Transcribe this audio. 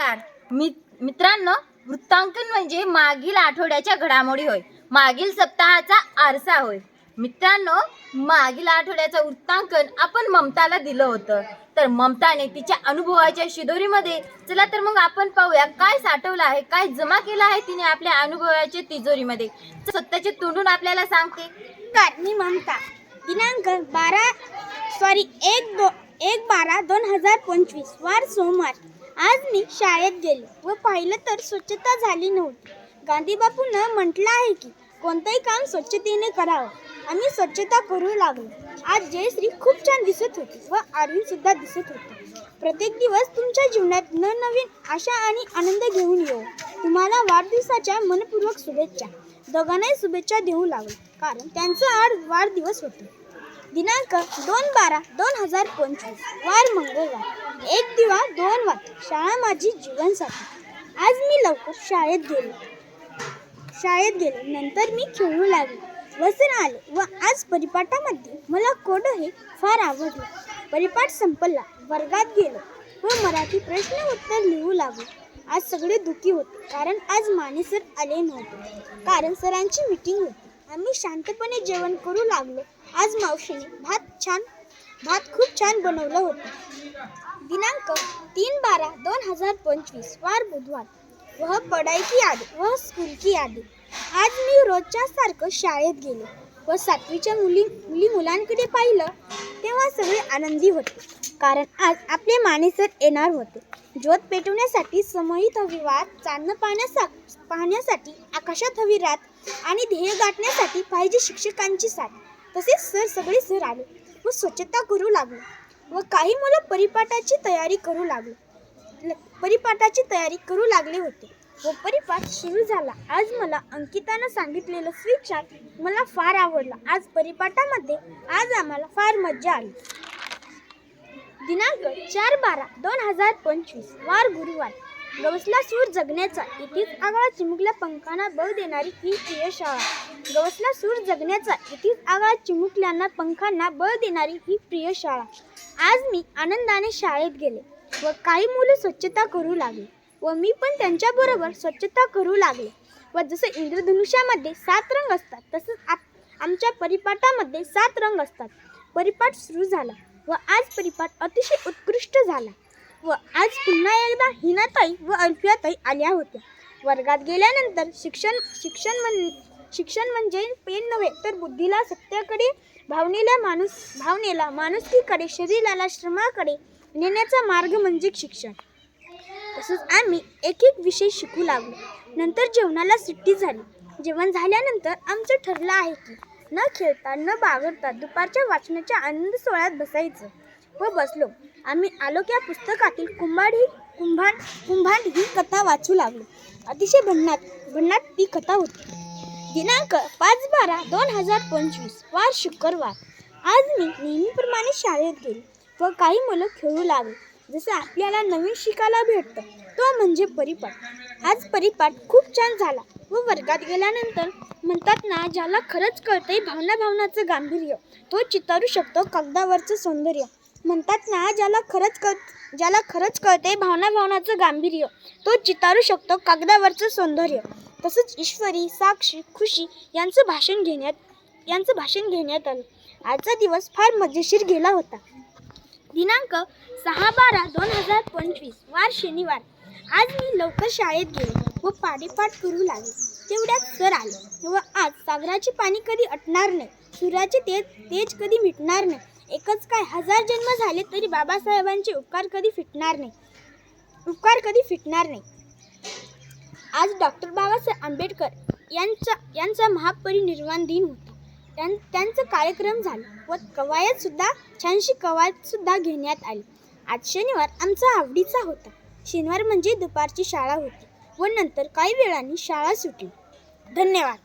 नमस्कार मित्रांनो, वृत्तांकन म्हणजे मागील आठवड्याच्या घडामोडी होय. मागील सप्ताहाचा आरसा होय. मित्रांनो, मागील आठवड्याचं वृत्तांकन आपण ममताला दिलं होतं. तर ममताने तिच्या अनुभवाच्या शिदोरीमध्ये चला तर मग आपण पाहूया काय साठवलं आहे, काय जमा केलं आहे तिने आपल्या अनुभवाच्या तिजोरीमध्ये. स्वतःच्या तोंडून आपल्याला सांगते. मी ममता. दिनांक 1/12/2025 वार सोमवार. आज मी शाळेत गेले व पाहिलं तर स्वच्छता झाली नव्हती. गांधीबापूंनी म्हटलं आहे की कोणतंही काम स्वच्छतेने करावं. आम्ही स्वच्छता करू लागलो. आज जयश्री खूप छान दिसत होती व अरविंद सुद्धा दिसत होते. प्रत्येक दिवस तुमच्या जीवनात नवनवीन आशा आणि आनंद घेऊन येऊ. तुम्हाला वाढदिवसाच्या मनपूर्वक शुभेच्छा. दोघांनाही शुभेच्छा देऊ लागलो कारण त्यांचा आज वाढदिवस होता. दिनांक 2/12/2025 वार मंगळवार. एक दिवा दोन वात. शाळा माझी जीवनसाथी. आज मी लवकर शाळेत गेले. नंतर मी खेळू लागले. वसन आले व आज परिपाठामध्ये मला कोड हे फार आवडलं. परिपाठ संपला. वर्गात गेलो व मराठी प्रश्न उत्तर लिहू लागलो. आज सगळे दुःखी होते कारण आज माने सर आले नव्हते कारण सरांची मीटिंग होती. आम्ही शांतपणे जेवण करू लागलो. आज मावशीने भात खूप छान बनवलं होतं. दिनांक 3/12/2025 वार बुधवार. वह पढ़ाई की यादें, वह स्कूल की यादें. आज मी रोजच्या सारखं शाळेत गेले व 7वीच्या मुलांकडे पाहिलं तेव्हा सगळे आनंदी होते कारण आज आपले माने सर येणार होते. ज्योत पेटवण्यासाठी समयित हवी वाट, चांदणं पाहण्यासाठी आकाशात हवी रात आणि ध्येय गाठण्यासाठी पाहिजे शिक्षकांची साथ. तसेच सगळे सर आले व स्वच्छता करू लागले व काही मुलं परिपाठाची तयारी करू लागले होते व परिपाठ सुरू झाला. आज मला अंकितानं सांगितलेलं स्वीट चार्ट मला फार आवडला. आज परिपाठामध्ये आम्हाला फार मज्जा आली. दिनांक 4/12/2025 वार गुरुवार. गवसला सूर जगण्याचा इथेच आगळा चिमुकल्या पंखांना बळ देणारी ही प्रिय शाळा. गवसला सूर जगण्याचा इथेच आगळा चिमुकल्यांना पंखांना बळ देणारी ही प्रिय शाळा. आज मी आनंदाने शाळेत गेले व काही मुलं स्वच्छता करू लागले व मी पण त्यांच्याबरोबर स्वच्छता करू लागले व जसं इंद्रधनुष्यामध्ये 7 रंग असतात तसंच आमच्या परिपाठामध्ये 7 रंग असतात. परिपाठ सुरू झाला व आज परिपाठ अतिशय उत्कृष्ट झाला व आज पुन्हा एकदा हिनाताई व अल्फियाताई आल्या होत्या. वर्गात गेल्यानंतर शिक्षण म्हणजे पेन नव्हे तर बुद्धीला सत्याकडे, भावनेला माणुसकीकडे, शरीराला श्रमाकडे नेण्याचा मार्ग म्हणजे शिक्षण. तसंच आम्ही एक विषय शिकू लागलो. नंतर जेवणाला सुट्टी झाली. जेवण झाल्यानंतर आमचं ठरलं आहे की न खेळता न बागडता दुपारच्या वाचनाच्या आनंद सोहळ्यात बसायचं व बसलो. आम्ही आलो त्या पुस्तकातील कुंभांड ही कथा वाचू लागलो. अतिशय भन्नाट ती कथा होती. दिनांक 5/12/2025 वार शुक्रवार. आज मी नेहमीप्रमाणे शाळेत गेले व काही मुलं खेळू लागले. जसं आपल्याला नवीन शिकायला भेटतं तो म्हणजे परिपाठ. आज परिपाठ खूप छान झाला व वर्गात गेल्यानंतर म्हणतात ना, ज्याला खरंच कळतंय भावनाचं गांभीर्य तो चितारू शकतो कागदावरचं सौंदर्य. म्हणतात ना, ज्याला खरंच कळतंय भावनाचं गांभीर्य तो चितारू शकतो कागदावरचं सौंदर्य. तसंच ईश्वरी, साक्षी, खुशी यांचं भाषण घेण्यात आलं. आजचा दिवस फार मजेशीर गेला होता. दिनांक 6/12/2025 वार शनिवार. आज मी लवकर शाळेत गेले व पाठोपाठ करू लागले. तेवढ्यात सर आले व आज सागराचे पाणी कधी अटणार नाही, सूर्याचे तेज कधी मिटणार नाही. एकच काय 1000 जन्म झाले तरी बाबासाहेबांचे उपकार कधी फिटणार नाही. आज डॉक्टर बाबासाहेब आंबेडकर यांचा महापरिनिर्वाण दिन होता. त्यांचा कार्यक्रम झाला व छानशी कवायत सुद्धा घेण्यात आली. आज शनिवार आमचा आवडीचा होता. शनिवार म्हणजे दुपारची शाळा होती व नंतर काही वेळाने शाळा सुटली. धन्यवाद.